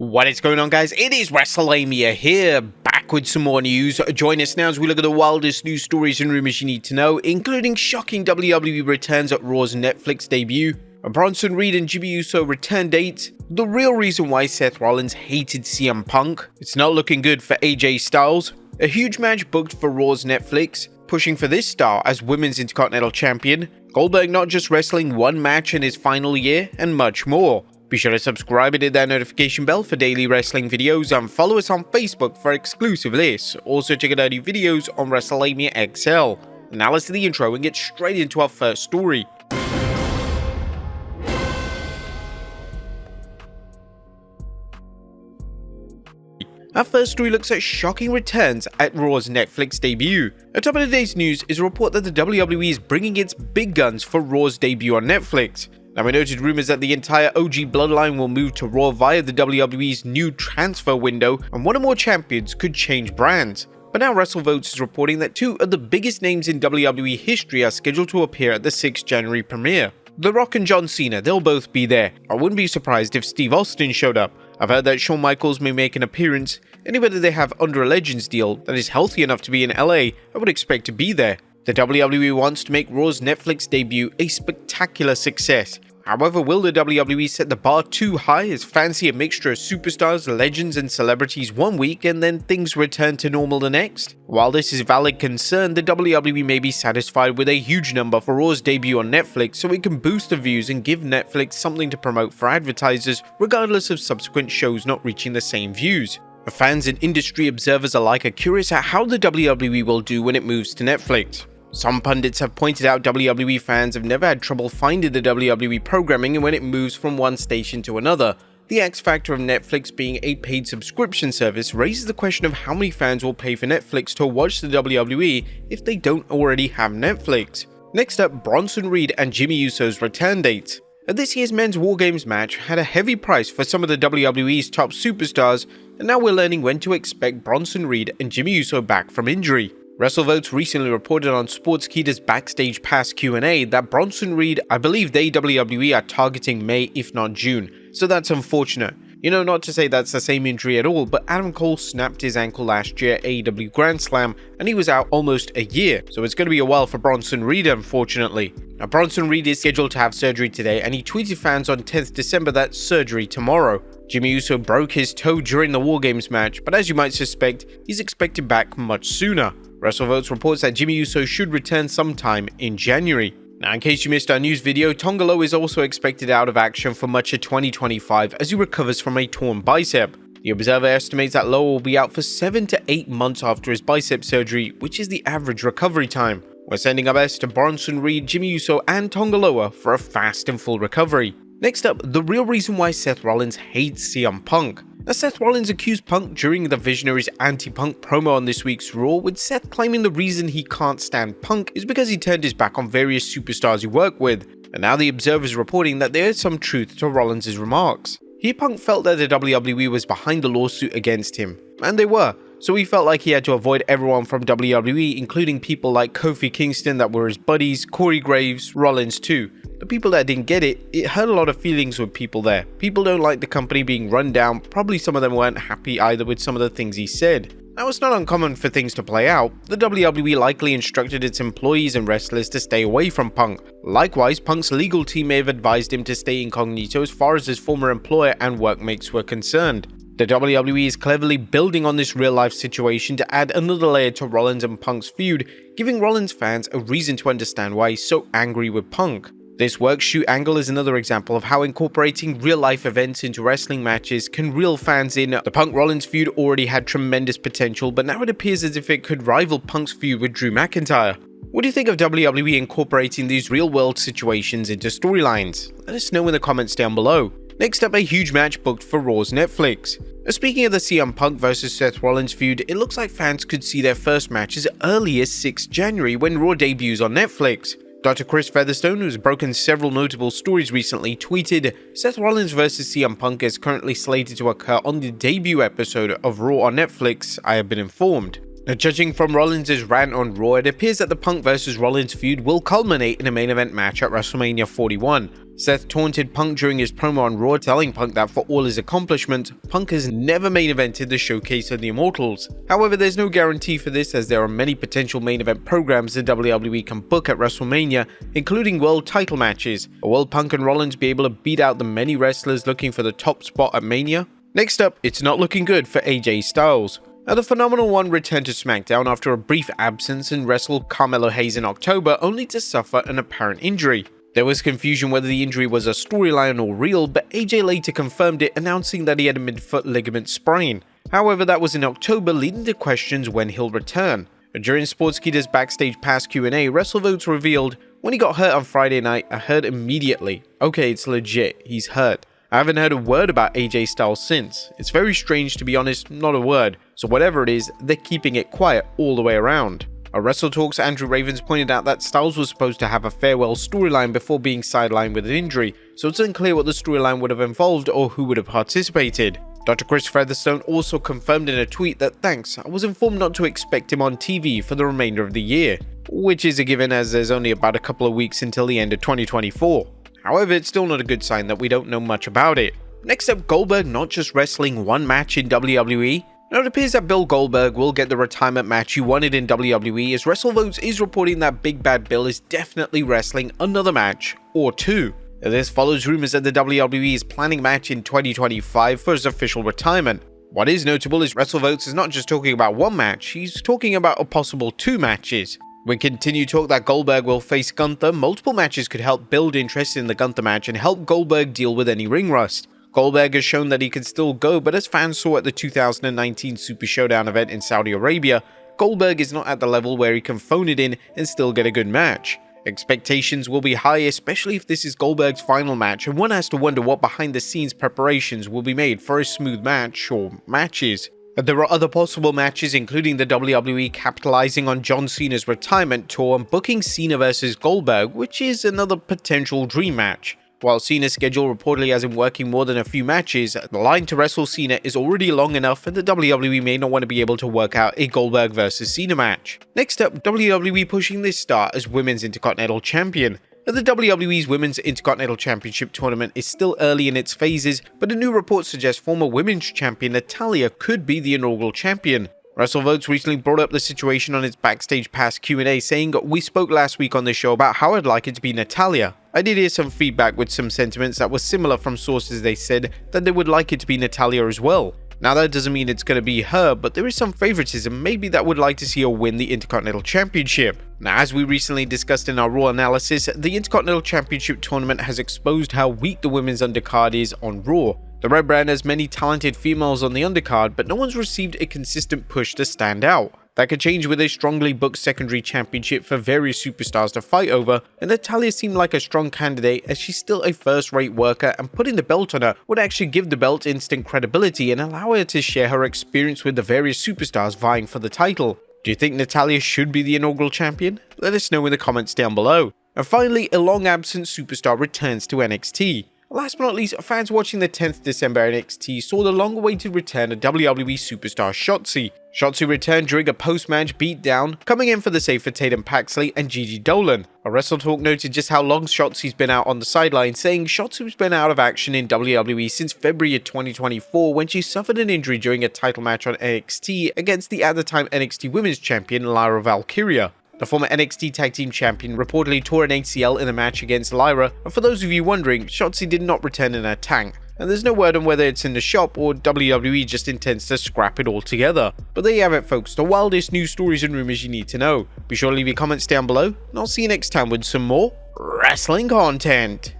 What is going on, guys? It is Wrestlelamia here, back with some more news. Join us now as we look at the wildest news stories and rumors you need to know, including shocking WWE returns at Raw's Netflix debut, a Bronson Reed and Jimmy Uso return date, the real reason why Seth Rollins hated CM Punk, it's not looking good for AJ Styles, a huge match booked for Raw's Netflix, pushing for this star as Women's Intercontinental Champion, Goldberg not just wrestling one match in his final year, and much more. Be sure to subscribe and hit that notification bell for daily wrestling videos and follow us on Facebook for exclusive lists. Also check out our new videos on Wrestlelamia XL. Now let's do the intro and get straight into our first story. Our first story looks at shocking returns at Raw's Netflix debut. At top of today's news is a report that the WWE is bringing its big guns for Raw's debut on Netflix. Now, we noted rumors that the entire OG bloodline will move to Raw via the WWE's new transfer window, and one or more champions could change brands. But now WrestleVotes is reporting that two of the biggest names in WWE history are scheduled to appear at the 6th January premiere. The Rock and John Cena, they'll both be there. I wouldn't be surprised if Steve Austin showed up. I've heard that Shawn Michaels may make an appearance. Anybody they have under a Legends deal that is healthy enough to be in LA, I would expect to be there. The WWE wants to make Raw's Netflix debut a spectacular success. However, will the WWE set the bar too high as fancy a mixture of superstars, legends, and celebrities one week and then things return to normal the next? While this is a valid concern, the WWE may be satisfied with a huge number for Raw's debut on Netflix so it can boost the views and give Netflix something to promote for advertisers, regardless of subsequent shows not reaching the same views. Fans and industry observers alike are curious at how the WWE will do when it moves to Netflix. Some pundits have pointed out WWE fans have never had trouble finding the WWE programming and when it moves from one station to another. The X factor of Netflix being a paid subscription service raises the question of how many fans will pay for Netflix to watch the WWE if they don't already have Netflix. Next up, Bronson Reed and Jimmy Uso's return date. This year's men's War Games match had a heavy price for some of the WWE's top superstars, and now we're learning when to expect Bronson Reed and Jimmy Uso back from injury. WrestleVotes recently reported on Sportskeeda's Backstage Pass Q&A that Bronson Reed, I believe the WWE are targeting May if not June, so that's unfortunate. You know, not to say that's the same injury at all, but Adam Cole snapped his ankle last year at AEW Grand Slam and he was out almost a year, so it's going to be a while for Bronson Reed unfortunately. Now, Bronson Reed is scheduled to have surgery today and he tweeted fans on 10th December that surgery tomorrow. Jimmy Uso broke his toe during the War Games match, but as you might suspect, he's expected back much sooner. WrestleVotes reports that Jimmy Uso should return sometime in January. Now, in case you missed our news video, Tonga Loa is also expected out of action for much of 2025 as he recovers from a torn bicep. The Observer estimates that Loa will be out for 7 to 8 months after his bicep surgery, which is the average recovery time. We're sending our best to Bronson Reed, Jimmy Uso, and Tonga Loa for a fast and full recovery. Next up, the real reason why Seth Rollins hates CM Punk. Now, Seth Rollins accused Punk during the Visionaries anti-Punk promo on this week's Raw, with Seth claiming the reason he can't stand Punk is because he turned his back on various superstars he worked with. And now the Observer is reporting that there is some truth to Rollins' remarks. Punk felt that the WWE was behind the lawsuit against him, and they were, so he felt like he had to avoid everyone from WWE, including people like Kofi Kingston that were his buddies, Corey Graves, Rollins too. The people that didn't get it, it hurt a lot of feelings with people there. People don't like the company being run down, probably some of them weren't happy either with some of the things he said. Now, it's not uncommon for things to play out. The WWE likely instructed its employees and wrestlers to stay away from Punk. Likewise, Punk's legal team may have advised him to stay incognito as far as his former employer and workmates were concerned. The WWE is cleverly building on this real-life situation to add another layer to Rollins and Punk's feud, giving Rollins fans a reason to understand why he's so angry with Punk. This work shoot angle is another example of how incorporating real-life events into wrestling matches can reel fans in. The Punk-Rollins feud already had tremendous potential, but now it appears as if it could rival Punk's feud with Drew McIntyre. What do you think of WWE incorporating these real-world situations into storylines? Let us know in the comments down below. Next up, a huge match booked for Raw's Netflix. Speaking of the CM Punk vs Seth Rollins feud, it looks like fans could see their first match as early as 6th January when Raw debuts on Netflix. Dr. Chris Featherstone, who has broken several notable stories recently, tweeted, "Seth Rollins vs CM Punk is currently slated to occur on the debut episode of Raw on Netflix, I have been informed." Now, judging from Rollins' rant on Raw, it appears that the Punk vs Rollins feud will culminate in a main event match at WrestleMania 41. Seth taunted Punk during his promo on Raw, telling Punk that for all his accomplishments, Punk has never main evented the Showcase of the Immortals. However, there's no guarantee for this, as there are many potential main event programs the WWE can book at WrestleMania, including world title matches. Will Punk and Rollins be able to beat out the many wrestlers looking for the top spot at Mania? Next up, it's not looking good for AJ Styles. Now, the Phenomenal One returned to SmackDown after a brief absence and wrestled Carmelo Hayes in October, only to suffer an apparent injury. There was confusion whether the injury was a storyline or real, but AJ later confirmed it, announcing that he had a midfoot ligament sprain. However, that was in October, leading to questions when he'll return. During Sportskeeda's Backstage Pass Q&A, WrestleVotes revealed, "When he got hurt on Friday night, I heard immediately. Okay, it's legit, he's hurt. I haven't heard a word about AJ Styles since. It's very strange, to be honest, not a word. So whatever it is, they're keeping it quiet all the way around." On WrestleTalk's Andrew Ravens pointed out that Styles was supposed to have a farewell storyline before being sidelined with an injury, so it's unclear what the storyline would have involved or who would have participated. Dr. Chris Featherstone also confirmed in a tweet that, "Thanks, I was informed not to expect him on TV for the remainder of the year," which is a given as there's only about a couple of weeks until the end of 2024. However, it's still not a good sign that we don't know much about it. Next up, Goldberg not just wrestling one match in WWE. Now, it appears that Bill Goldberg will get the retirement match he wanted in WWE, as WrestleVotes is reporting that Big Bad Bill is definitely wrestling another match, or two. This follows rumors that the WWE is planning a match in 2025 for his official retirement. What is notable is WrestleVotes is not just talking about one match, he's talking about a possible two matches. We continue talk that Goldberg will face Gunther. Multiple matches could help build interest in the Gunther match and help Goldberg deal with any ring rust. Goldberg has shown that he can still go, but as fans saw at the 2019 Super Showdown event in Saudi Arabia, Goldberg is not at the level where he can phone it in and still get a good match. Expectations will be high, especially if this is Goldberg's final match, and one has to wonder what behind-the-scenes preparations will be made for a smooth match or matches. There are other possible matches, including the WWE capitalizing on John Cena's retirement tour and booking Cena vs Goldberg, which is another potential dream match. While Cena's schedule reportedly has him working more than a few matches, the line to wrestle Cena is already long enough and the WWE may not want to be able to work out a Goldberg vs Cena match. Next up, WWE pushing this star as Women's Intercontinental Champion. The WWE's Women's Intercontinental Championship tournament is still early in its phases, but a new report suggests former Women's Champion Natalya could be the inaugural champion. WrestleVotes recently brought up the situation on its Backstage Pass Q&A, saying, "We spoke last week on the show about how I'd like it to be Natalya. I did hear some feedback with some sentiments that were similar from sources. They said that they would like it to be Natalya as well. Now that doesn't mean it's going to be her, but there is some favoritism, maybe that would like to see her win the Intercontinental Championship." Now, as we recently discussed in our Raw analysis, the Intercontinental Championship tournament has exposed how weak the women's undercard is on Raw. The Red Brand has many talented females on the undercard, but no one's received a consistent push to stand out. That could change with a strongly booked secondary championship for various superstars to fight over, and Natalya seemed like a strong candidate as she's still a first-rate worker, and putting the belt on her would actually give the belt instant credibility and allow her to share her experience with the various superstars vying for the title. Do you think Natalya should be the inaugural champion? Let us know in the comments down below. And finally, a long-absent superstar returns to NXT. Last but not least, fans watching the 10th December NXT saw the long-awaited return of WWE superstar Shotzi. Shotzi returned during a post-match beatdown, coming in for the save for Tatum Paxley and Gigi Dolan. A WrestleTalk noted just how long Shotzi's been out on the sideline, saying Shotzi's been out of action in WWE since February of 2024 when she suffered an injury during a title match on NXT against the at-the-time NXT Women's Champion Lyra Valkyria. The former NXT Tag Team Champion reportedly tore an ACL in a match against Lyra, and for those of you wondering, Shotzi did not return in her tank, and there's no word on whether it's in the shop or WWE just intends to scrap it altogether. But there you have it folks, the wildest news stories and rumors you need to know. Be sure to leave your comments down below, and I'll see you next time with some more wrestling content.